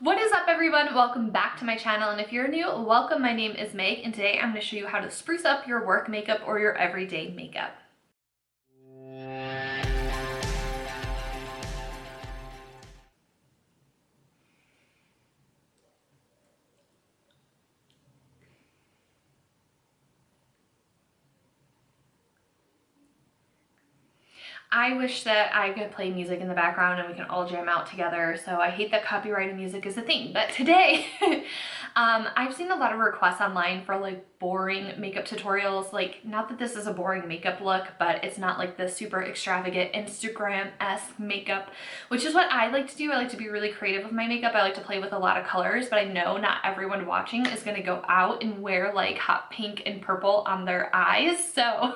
What is up, everyone? Welcome back to my channel, and if you're new, welcome. My name is Meg, and today I'm going to show you how to spruce up your work makeup or your everyday makeup. I wish that I could play music in the background and we can all jam out together, so I hate that copyrighted music is a thing. But today, I've seen a lot of requests online for like boring makeup tutorials. Like, not that this is a boring makeup look, but it's not like the super extravagant Instagram-esque makeup, which is what I like to do. I like to be really creative with my makeup. I like to play with a lot of colors, but I know not everyone watching is going to go out and wear like hot pink and purple on their eyes. So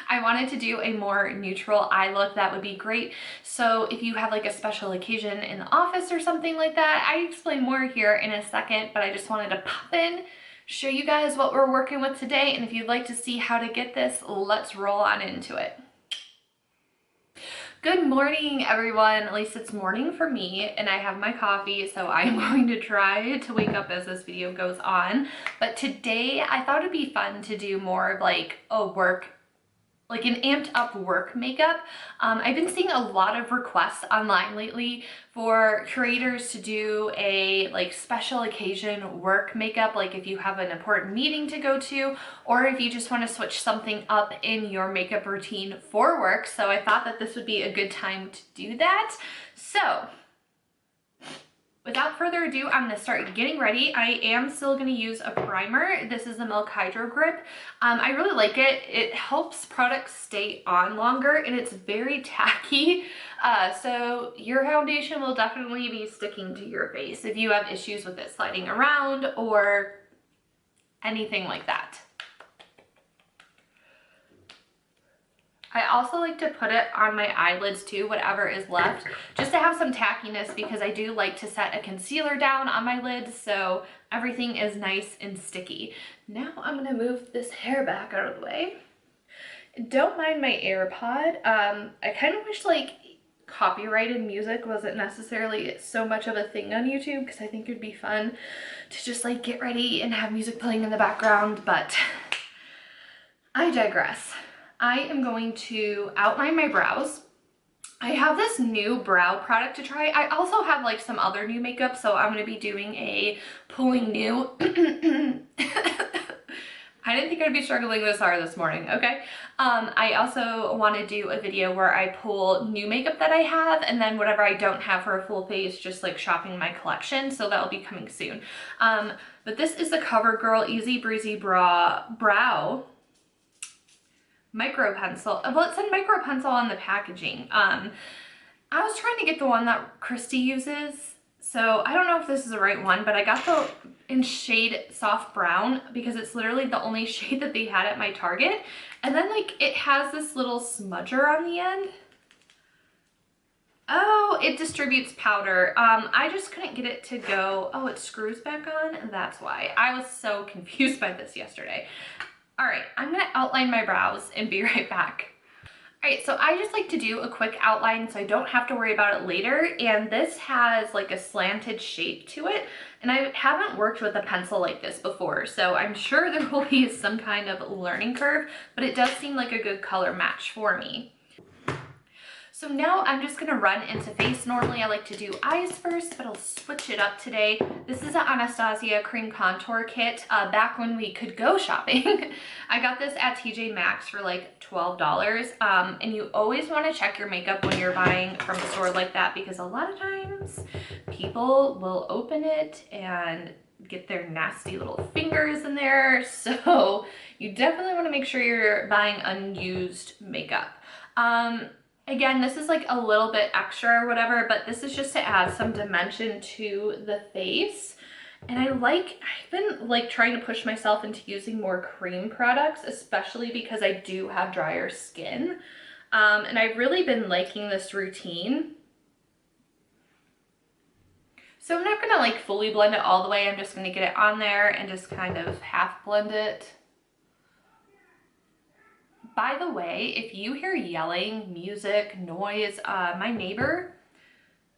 I wanted to do a more neutral eye look that would be great. So if you have like a special occasion in the office or something like that, I explain more here in a second, but I just wanted to pop in, show you guys what we're working with today, and if you'd like to see how to get this, let's roll on into it. Good morning, everyone. At least it's morning for me, and I have my coffee, so I'm going to try to wake up as this video goes on. But today I thought it'd be fun to do more of like a work, like an amped up work makeup. I've been seeing a lot of requests online lately for creators to do a like special occasion work makeup, like if you have an important meeting to go to, or if you just want to switch something up in your makeup routine for work. So I thought that this would be a good time to do that. So without further ado, I'm going to start getting ready. I am still going to use a primer. This is the Milk Hydro Grip. I really like it. It helps products stay on longer, and it's very tacky. So your foundation will definitely be sticking to your face if you have issues with it sliding around or anything like that. I also like to put it on my eyelids too, whatever is left, just to have some tackiness, because I do like to set a concealer down on my lids so everything is nice and sticky. Now I'm going to move this hair back out of the way. Don't mind my AirPod. I kind of wish like copyrighted music wasn't necessarily so much of a thing on YouTube, because I think it'd be fun to just like get ready and have music playing in the background, but I digress. I am going to outline my brows. I have this new brow product to try. I also have like some other new makeup, so I'm going to be doing a pulling new. I didn't think I'd be struggling this hard this morning, okay? I also want to do a video where I pull new makeup that I have, and then whatever I don't have for a full face, just like shopping my collection, so that'll be coming soon. But this is the Covergirl Easy Breezy Brow micro pencil. Well, it said micro pencil on the packaging. I was trying to get the one that Christy uses, so I don't know if this is the right one, but I got the in shade soft brown because it's literally the only shade that they had at my Target. And then like it has this little smudger on the end. Oh, it distributes powder. I just couldn't get it to go. Oh, it screws back on. That's why. I was so confused by this yesterday. All right, I'm gonna outline my brows and be right back. All right, so I just like to do a quick outline so I don't have to worry about it later. And this has like a slanted shape to it. And I haven't worked with a pencil like this before, so I'm sure there will be some kind of learning curve, but it does seem like a good color match for me. So now I'm just going to run into face. Normally I like to do eyes first, but I'll switch it up today. This is an Anastasia cream contour kit. Back when we could go shopping, I got this at TJ Maxx for like $12. And you always want to check your makeup when you're buying from a store like that, because a lot of times people will open it and get their nasty little fingers in there. So you definitely want to make sure you're buying unused makeup. Again, this is like a little bit extra or whatever, but this is just to add some dimension to the face. And I've been like trying to push myself into using more cream products, especially because I do have drier skin. And I've really been liking this routine. So I'm not gonna like fully blend it all the way. I'm just gonna get it on there and just kind of half blend it. By the way, if you hear yelling, music, noise, my neighbor,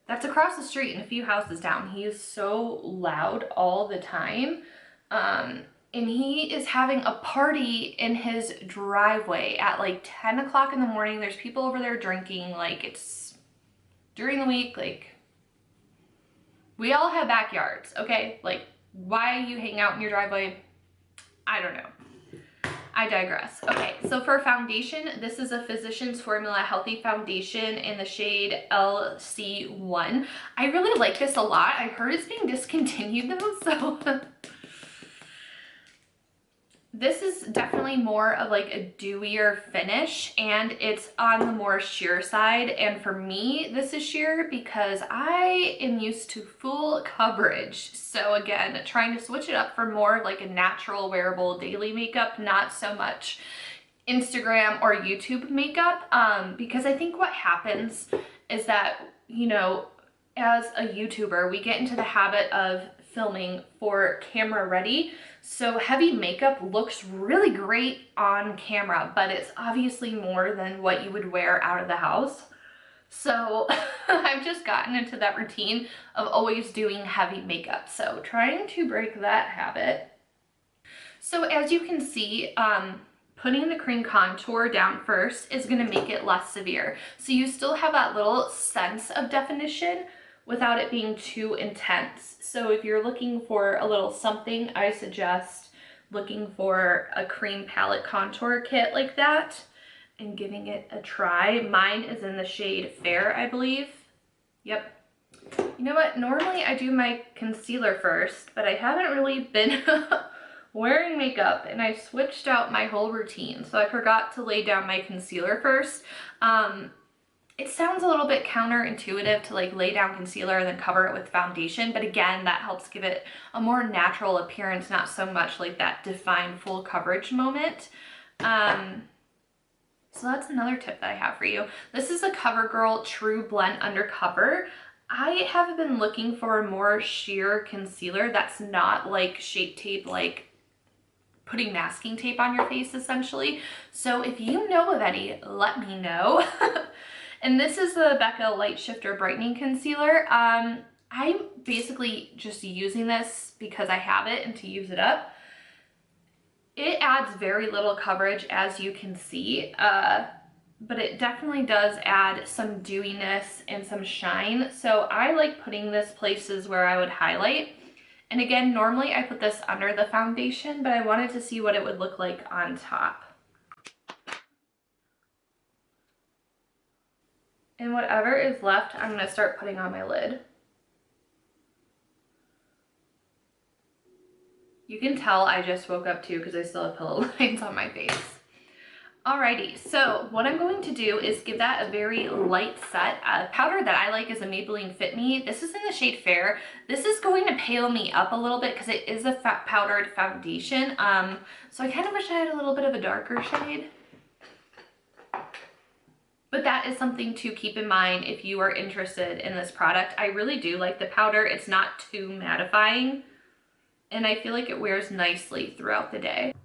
that's across the street and a few houses down. He is so loud all the time. And he is having a party in his driveway at like 10 o'clock in the morning. There's people over there drinking, like it's during the week. Like, we all have backyards, okay? Like, why you hang out in your driveway? I don't know. I digress. Okay, so for foundation, this is a Physicians Formula Healthy Foundation in the shade LC1. I really like this a lot. I heard it's being discontinued though, so this is definitely more of like a dewier finish, and it's on the more sheer side. And for me, this is sheer because I am used to full coverage. So again, trying to switch it up for more like a natural wearable daily makeup, not so much Instagram or YouTube makeup. Because I think what happens is that, you know, as a YouTuber, we get into the habit of filming for camera ready. So heavy makeup looks really great on camera, but it's obviously more than what you would wear out of the house. So I've just gotten into that routine of always doing heavy makeup. So trying to break that habit. So as you can see, putting the cream contour down first is going to make it less severe. So you still have that little sense of definition without it being too intense. So if you're looking for a little something, I suggest looking for a cream palette contour kit like that and giving it a try. Mine is in the shade Fair, I believe. Yep. You know what? Normally I do my concealer first, but I haven't really been wearing makeup and I switched out my whole routine. So I forgot to lay down my concealer first. It sounds a little bit counterintuitive to like lay down concealer and then cover it with foundation, but again, that helps give it a more natural appearance, not so much like that defined full coverage moment. So that's another tip that I have for you. This is a CoverGirl True Blend Undercover. I have been looking for a more sheer concealer that's not like Shape Tape, like putting masking tape on your face essentially. So if you know of any, let me know. And this is the Becca Light Shifter Brightening Concealer. I'm basically just using this because I have it and to use it up. It adds very little coverage, as you can see, but it definitely does add some dewiness and some shine. So I like putting this places where I would highlight. And again, normally I put this under the foundation, but I wanted to see what it would look like on top. And whatever is left, I'm going to start putting on my lid. You can tell I just woke up too because I still have pillow lines on my face. Alrighty, so what I'm going to do is give that a very light set. Powder that I like is a Maybelline Fit Me. This is in the shade Fair. This is going to pale me up a little bit because it is a powdered foundation. So I kind of wish I had a little bit of a darker shade. But that is something to keep in mind if you are interested in this product. I really do like the powder. It's not too mattifying, and I feel like it wears nicely throughout the day.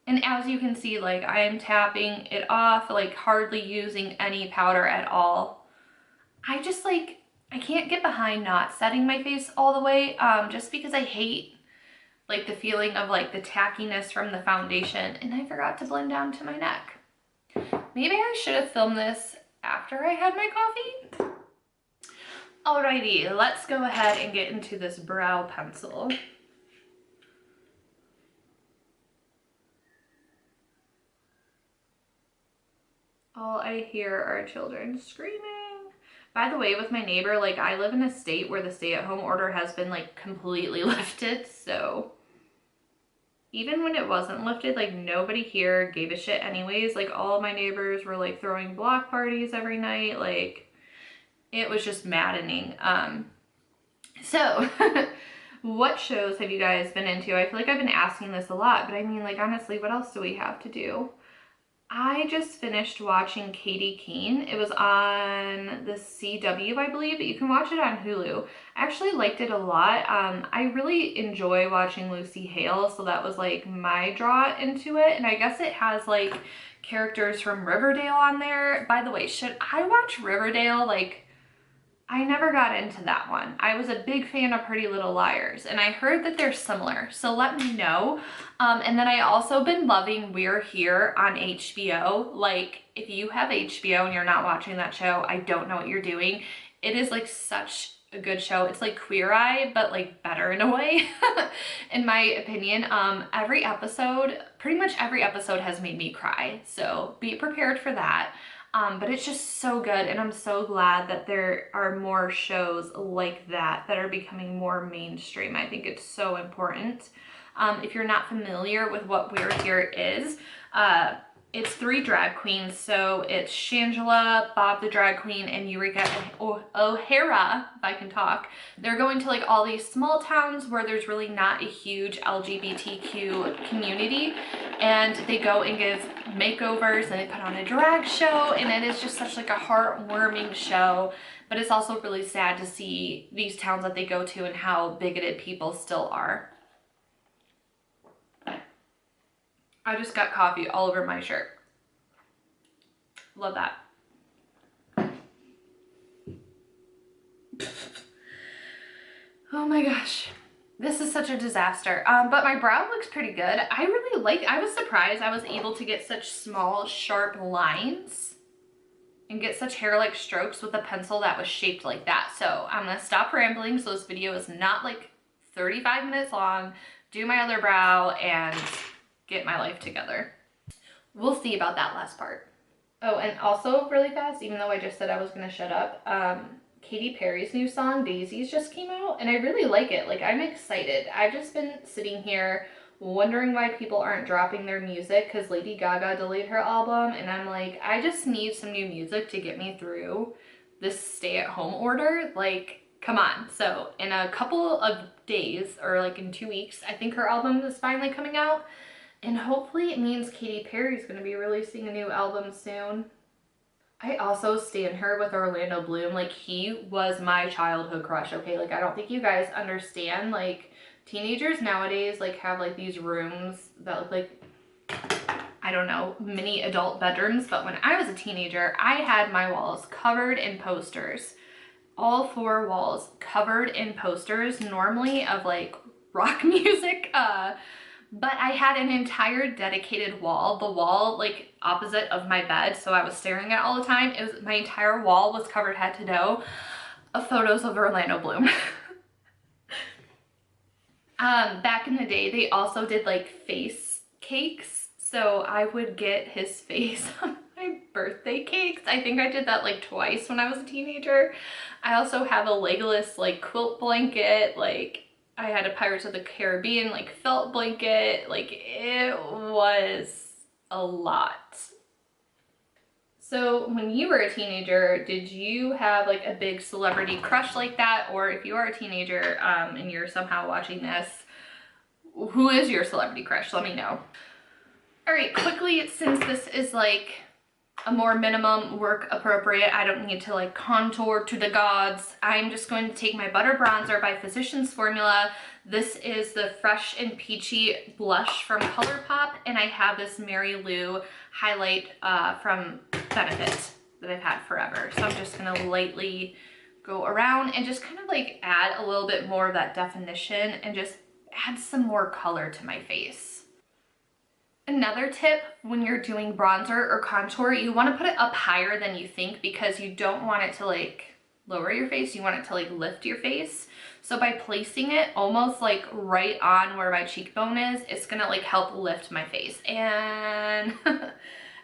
And as you can see, like I am tapping it off, like hardly using any powder at all. I just like, I can't get behind not setting my face all the way, just because I hate like the feeling of like the tackiness from the foundation, and I forgot to blend down to my neck. Maybe I should have filmed this after I had my coffee. Alrighty, let's go ahead and get into this brow pencil. All I hear are children screaming. By the way, with my neighbor, like I live in a state where the stay-at-home order has been like completely lifted, so even when it wasn't lifted, like nobody here gave a shit anyways. Like all of my neighbors were like throwing block parties every night. Like it was just maddening. So what shows have you guys been into? I feel like I've been asking this a lot, but I mean, like honestly, what else do we have to do? I just finished watching Katie Keene. It was on the CW, I believe, but you can watch it on Hulu. I actually liked it a lot. I really enjoy watching Lucy Hale, so that was like my draw into it. And I guess it has like characters from Riverdale on there. By the way, should I watch Riverdale like I never got into that one. I was a big fan of Pretty Little Liars, and I heard that they're similar, so let me know. And then I also been loving We're Here on HBO. Like, if you have HBO and you're not watching that show, I don't know what you're doing. It is like such a good show. It's like Queer Eye, but like better in a way, in my opinion. Pretty much every episode has made me cry, so be prepared for that. But it's just so good, and I'm so glad that there are more shows like that that are becoming more mainstream. I think it's so important. If you're not familiar with what We're Here is, it's 3 drag queens. So it's Shangela, Bob the drag queen, and Eureka O'Hara, if I can talk. They're going to like all these small towns where there's really not a huge LGBTQ community, and they go and give makeovers, and they put on a drag show, and it is just such like a heartwarming show. But it's also really sad to see these towns that they go to and how bigoted people still are. I just got coffee all over my shirt. Love that. Oh my gosh. This is such a disaster. But my brow looks pretty good. I was surprised I was able to get such small, sharp lines and get such hair-like strokes with a pencil that was shaped like that. So I'm gonna stop rambling so this video is not like 35 minutes long, do my other brow, and get my life together. We'll see about that last part. Oh, and also really fast, even though I just said I was gonna shut up, Katy Perry's new song, Daisies, just came out, and I really like it. Like, I'm excited. I've just been sitting here wondering why people aren't dropping their music because Lady Gaga delayed her album, and I'm like, I just need some new music to get me through this stay-at-home order. Like, come on. So in a couple of days, or like in 2 weeks, I think her album is finally coming out. And hopefully it means Katy Perry's going to be releasing a new album soon. I also stan her with Orlando Bloom. Like, he was my childhood crush, okay? Like, I don't think you guys understand. Like, teenagers nowadays, like, have, like, these rooms that look like, I don't know, mini adult bedrooms. But when I was a teenager, I had my walls covered in posters. All 4 walls covered in posters, normally of, like, rock music, but I had an entire dedicated wall, the wall like opposite of my bed, so I was staring at it all the time. It was, my entire wall was covered head to toe of photos of Orlando Bloom. Back in the day, they also did like face cakes, so I would get his face on my birthday cakes. I think I did that like twice when I was a teenager. I also have a Legolas like quilt blanket, like I had a Pirates of the Caribbean like felt blanket. Like, it was a lot. So when you were a teenager, did you have like a big celebrity crush like that? Or if you are a teenager and you're somehow watching this, who is your celebrity crush? Let me know. All right, quickly, since this is like a more minimum work appropriate, I don't need to like contour to the gods, I'm just going to take my Butter Bronzer by Physicians Formula. This is the Fresh and Peachy blush from ColourPop, and I have this Mary Lou highlight from Benefit that I've had forever. So I'm just gonna lightly go around and just kind of like add a little bit more of that definition and just add some more color to my face. Another tip when you're doing bronzer or contour, you want to put it up higher than you think because you don't want it to like lower your face, you want it to like lift your face. So by placing it almost like right on where my cheekbone is, it's gonna like help lift my face. And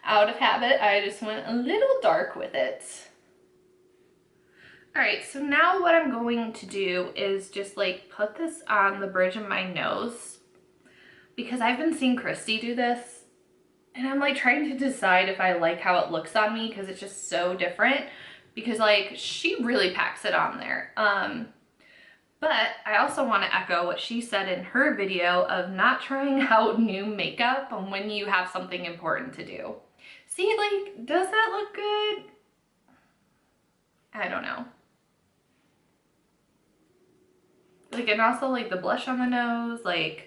out of habit, I just went a little dark with it. All right, so now what I'm going to do is just like put this on the bridge of my nose, because I've been seeing Christy do this and I'm like trying to decide if I like how it looks on me because it's just so different, because like she really packs it on there. But I also want to echo what she said in her video of not trying out new makeup when you have something important to do. See, like, does that look good? I don't know. Like, and also like the blush on the nose, like,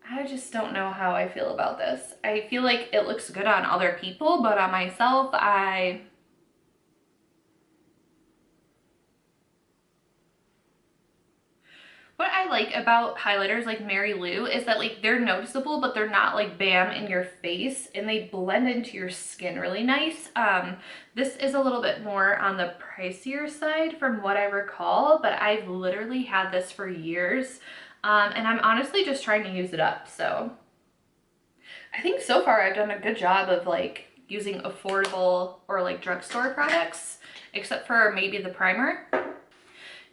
I just don't know how I feel about this. I feel like it looks good on other people, but on myself, like about highlighters like Mary Lou is that like they're noticeable, but they're not like bam in your face, and they blend into your skin really nice. This is a little bit more on the pricier side from what I recall, but I've literally had this for years, and I'm honestly just trying to use it up. So I think so far I've done a good job of like using affordable or like drugstore products, except for maybe the primer.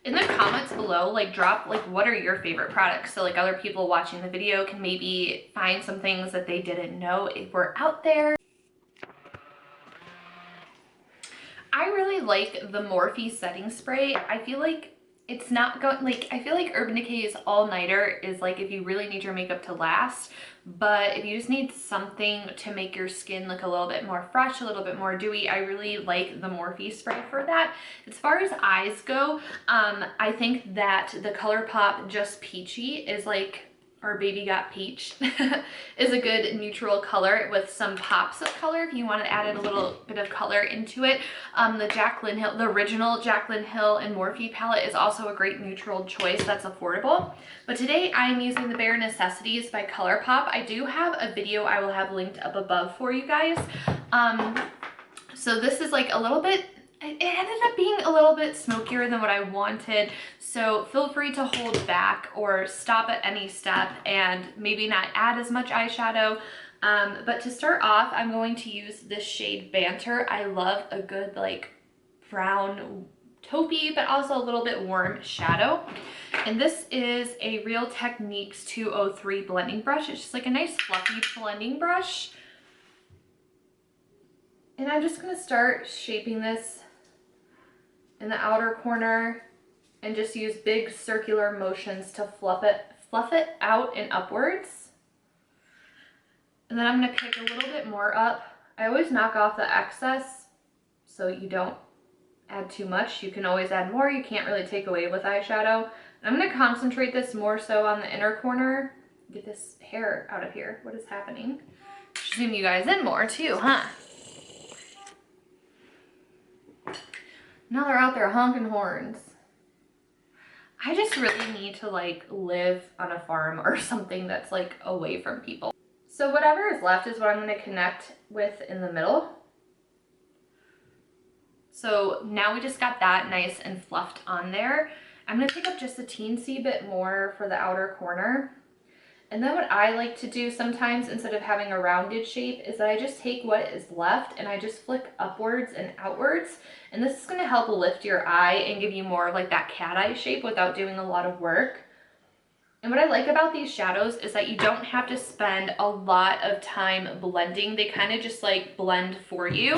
In the comments below, like drop like what are your favorite products, so like other people watching the video can maybe find some things that they didn't know were out there. I really like the Morphe setting spray. I feel like it's not going, like, I feel like Urban Decay's All Nighter is like if you really need your makeup to last, but if you just need something to make your skin look a little bit more fresh, a little bit more dewy, I really like the Morphe spray for that. As far as eyes go, I think that the ColourPop Just Peachy is like, or Baby Got Peach, is a good neutral color with some pops of color if you want to add a little bit of color into it. The Jaclyn Hill, the original Jaclyn Hill and Morphe palette is also a great neutral choice that's affordable. But today I'm using the Bare Necessities by ColourPop. I do have a video I will have linked up above for you guys. So this is like a little bit, it ended up being a little bit smokier than what I wanted, so feel free to hold back or stop at any step and maybe not add as much eyeshadow. But to start off, I'm going to use this shade Banter. I love a good like brown taupey, but also a little bit warm shadow. And this is a Real Techniques 203 blending brush. It's just like a nice fluffy blending brush. And I'm just going to start shaping this in the outer corner and just use big circular motions to fluff it out and upwards. And then I'm going to pick a little bit more up. I always knock off the excess so you don't add too much. You can always add more. You can't really take away with eyeshadow. And I'm going to concentrate this more so on the inner corner. Get this hair out of here. What is happening? Zoom you guys in more too, huh? Now they're out there honking horns. I just really need to like live on a farm or something that's like away from people. So whatever is left is what I'm going to connect with in the middle. So now we just got that nice and fluffed on there. I'm going to pick up just a teensy bit more for the outer corner. And then what I like to do sometimes, instead of having a rounded shape, is that I just take what is left and I just flick upwards and outwards. And this is going to help lift your eye and give you more of like that cat eye shape without doing a lot of work. And what I like about these shadows is that you don't have to spend a lot of time blending. They kind of just like blend for you.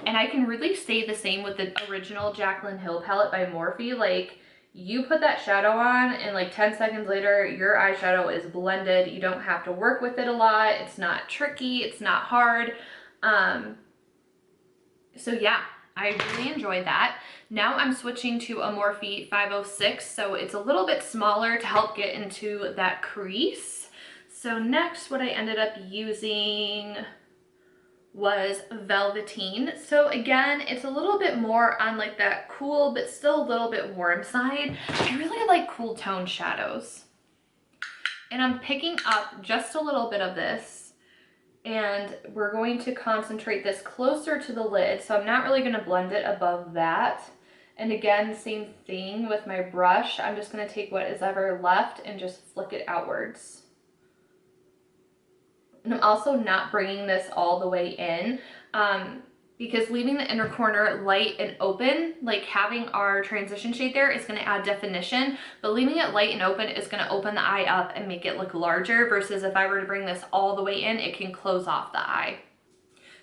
And I can really say the same with the original Jaclyn Hill palette by Morphe. Like, you put that shadow on and like 10 seconds later, your eyeshadow is blended. You don't have to work with it a lot. It's not tricky. It's not hard. So yeah, I really enjoy that. Now I'm switching to a Morphe 506. So it's a little bit smaller to help get into that crease. So next, what I ended up using was Velveteen. So again, it's a little bit more on like that cool but still a little bit warm side. I really like cool tone shadows. And I'm picking up just a little bit of this, and we're going to concentrate this closer to the lid. So I'm not really going to blend it above that. And again, same thing with my brush. I'm just going to take what is ever left and just flick it outwards. And I'm also not bringing this all the way in because leaving the inner corner light and open, like having our transition shade there, is going to add definition, but leaving it light and open is going to open the eye up and make it look larger, versus if I were to bring this all the way in, it can close off the eye.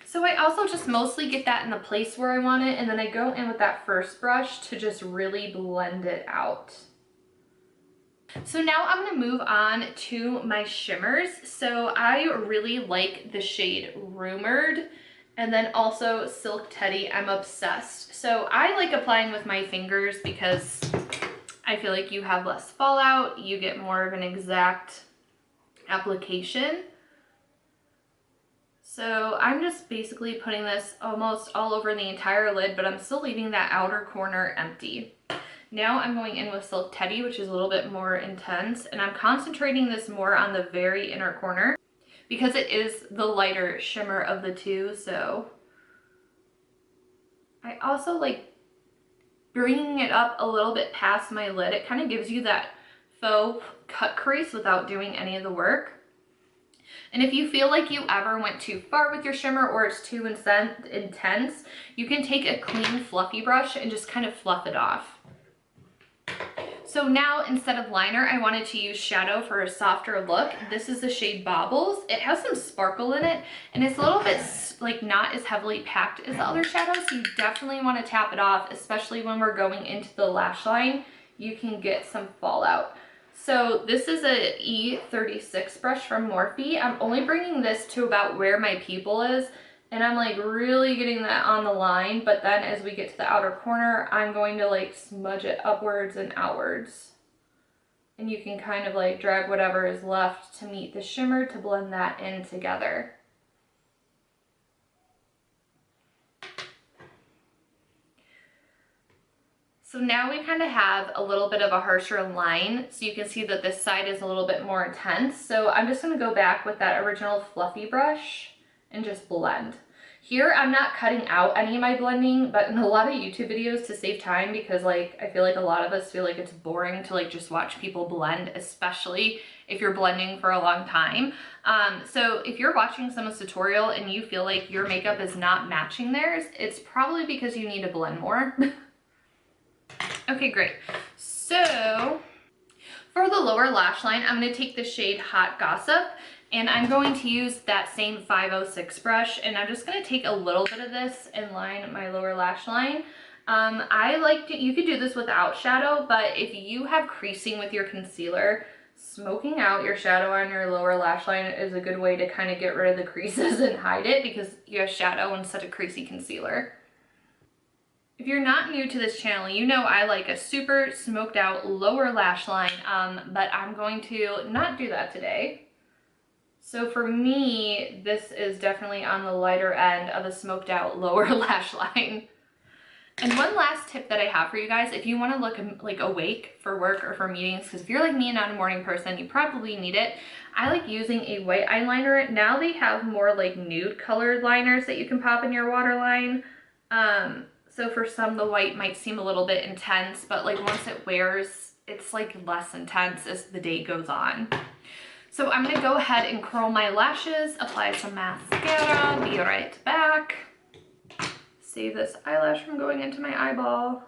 So I also just mostly get that in the place where I want it, and then I go in with that first brush to just really blend it out. So now I'm going to move on to my shimmers. So I really like the shade Rumored, and then also Silk Teddy. I'm obsessed. So I like applying with my fingers because I feel like you have less fallout. You get more of an exact application. So I'm just basically putting this almost all over the entire lid, but I'm still leaving that outer corner empty. Now I'm going in with Silk Teddy, which is a little bit more intense, and I'm concentrating this more on the very inner corner because it is the lighter shimmer of the two. So I also like bringing it up a little bit past my lid. It kind of gives you that faux cut crease without doing any of the work. And if you feel like you ever went too far with your shimmer or it's too intense, you can take a clean fluffy brush and just kind of fluff it off. So now instead of liner, I wanted to use shadow for a softer look. This is the shade Baubles. It has some sparkle in it and it's a little bit like not as heavily packed as the other shadows. So you definitely want to tap it off, especially when we're going into the lash line. You can get some fallout. So this is a E36 brush from Morphe. I'm only bringing this to about where my pupil is, and I'm like really getting that on the line, but then as we get to the outer corner, I'm going to like smudge it upwards and outwards. And you can kind of like drag whatever is left to meet the shimmer to blend that in together. So now we kind of have a little bit of a harsher line, so you can see that this side is a little bit more intense. So I'm just going to go back with that original fluffy brush and just blend. Here I'm not cutting out any of my blending, but in a lot of YouTube videos to save time, because like I feel like a lot of us feel like it's boring to like just watch people blend, especially if you're blending for a long time. So if you're watching someone's tutorial and you feel like your makeup is not matching theirs, it's probably because you need to blend more. Okay, great. So for the lower lash line, I'm going to take the shade Hot Gossip, and I'm going to use that same 506 brush, and I'm just going to take a little bit of this and line my lower lash line. I like to, you could do this without shadow, but if you have creasing with your concealer, smoking out your shadow on your lower lash line is a good way to kind of get rid of the creases and hide it, because you have shadow instead of creasy concealer. If you're not new to this channel, you know I like a super smoked out lower lash line, but I'm going to not do that today. So for me, this is definitely on the lighter end of a smoked out lower lash line. And one last tip that I have for you guys, if you want to look like awake for work or for meetings, because if you're like me and not a morning person, you probably need it. I like using a white eyeliner. Now they have more like nude colored liners that you can pop in your waterline. So for some, the white might seem a little bit intense, but like once it wears, it's like less intense as the day goes on. So I'm gonna go ahead and curl my lashes, apply some mascara, be right back. Save this eyelash from going into my eyeball.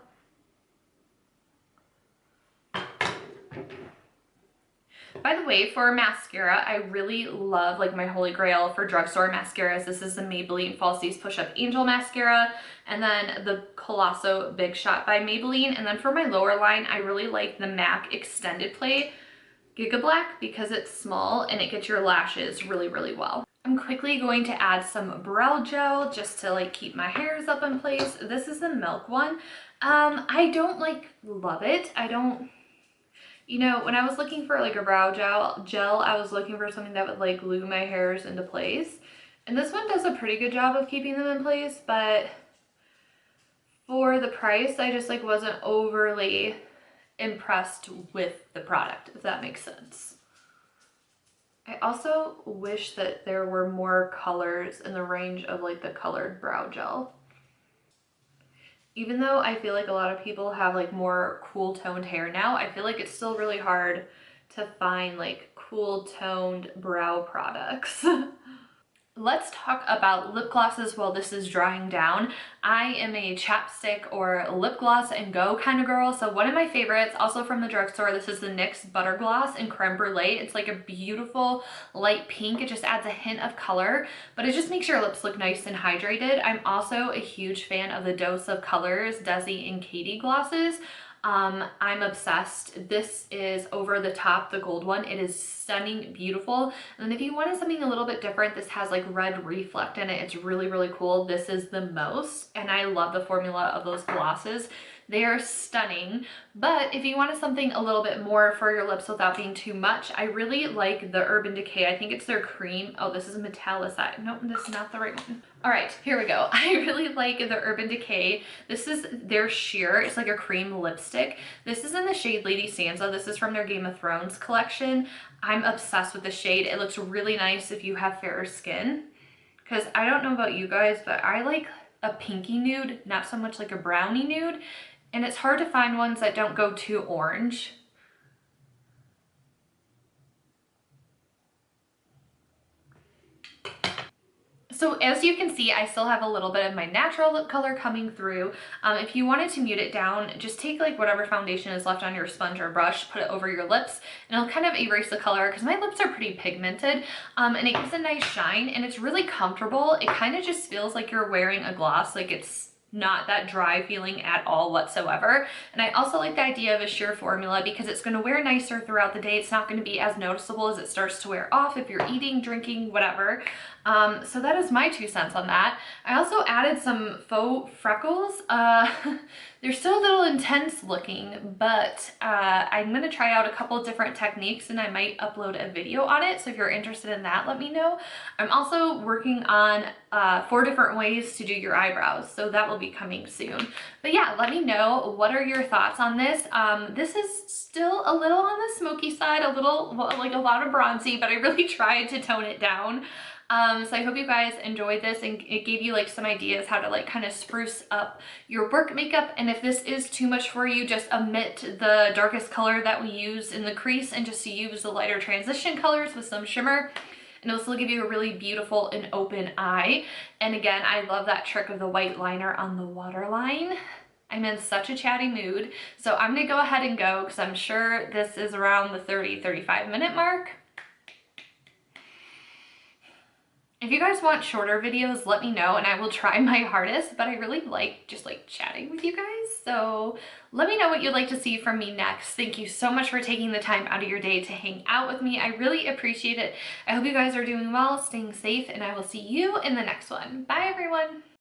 By the way, for mascara, I really love, like my holy grail for drugstore mascaras. This is the Maybelline Falsies Push-Up Angel Mascara, and then the Colosso Big Shot by Maybelline. And then for my lower line, I really like the MAC Extended Play Giga Black because it's small and it gets your lashes really, really well. I'm quickly going to add some brow gel just to like keep my hairs up in place. This is the Milk one. I don't like love it. I don't... You know, when I was looking for like a brow gel, I was looking for something that would like glue my hairs into place. And this one does a pretty good job of keeping them in place, but for the price, I just like wasn't overly impressed with the product, if that makes sense. I also wish that there were more colors in the range of like the colored brow gel. Even though I feel like a lot of people have like more cool toned hair now, I feel like it's still really hard to find like cool toned brow products. Let's talk about lip glosses while this is drying down. I am a chapstick or lip gloss and go kind of girl. So one of my favorites, also from the drugstore, this is the NYX Butter Gloss in Creme Brulee. It's like a beautiful light pink. It just adds a hint of color, but it just makes your lips look nice and hydrated. I'm also a huge fan of the Dose of Colors Desi and Katie glosses. I'm obsessed. This is Over the Top, the gold one. It is stunning, beautiful. And if you wanted something a little bit different, this has like red reflect in it. It's really, really cool. This is the Most, and I love the formula of those glosses. They are stunning, but if you wanted something a little bit more for your lips without being too much, I really like the Urban Decay. I think it's their cream. Oh, this is metallicized. Nope, this is not the right one. All right, here we go. I really like the Urban Decay. This is their sheer. It's like a cream lipstick. This is in the shade Lady Sansa. This is from their Game of Thrones collection. I'm obsessed with the shade. It looks really nice if you have fairer skin. Because I don't know about you guys, but I like a pinky nude, not so much like a brownie nude. And it's hard to find ones that don't go too orange. So as you can see, I still have a little bit of my natural lip color coming through. If you wanted to mute it down, just take like whatever foundation is left on your sponge or brush, put it over your lips, and it'll kind of erase the color because my lips are pretty pigmented, and it gives a nice shine and it's really comfortable. It kind of just feels like you're wearing a gloss, like it's not that dry feeling at all whatsoever. And I also like the idea of a sheer formula because it's going to wear nicer throughout the day. It's not going to be as noticeable as it starts to wear off if you're eating, drinking, whatever. So that is my 2 cents on that. I also added some Faux Freckles. They're still a little intense looking, but I'm going to try out a couple different techniques and I might upload a video on it. So if you're interested in that, let me know. I'm also working on 4 different ways to do your eyebrows, so that will be coming soon. But yeah, let me know, what are your thoughts on this? This is still a little on the smoky side, a little, like a lot of bronzy, but I really tried to tone it down. So I hope you guys enjoyed this and it gave you like some ideas how to like kind of spruce up your work makeup. And if this is too much for you, just omit the darkest color that we use in the crease and just use the lighter transition colors with some shimmer. And it'll still give you a really beautiful and open eye. And again, I love that trick of the white liner on the waterline. I'm in such a chatty mood. So I'm gonna go ahead and go because I'm sure this is around the 30-35 minute mark. If you guys want shorter videos, let me know and I will try my hardest, but I really like just like chatting with you guys. So let me know what you'd like to see from me next. Thank you so much for taking the time out of your day to hang out with me. I really appreciate it. I hope you guys are doing well, staying safe, and I will see you in the next one. Bye everyone.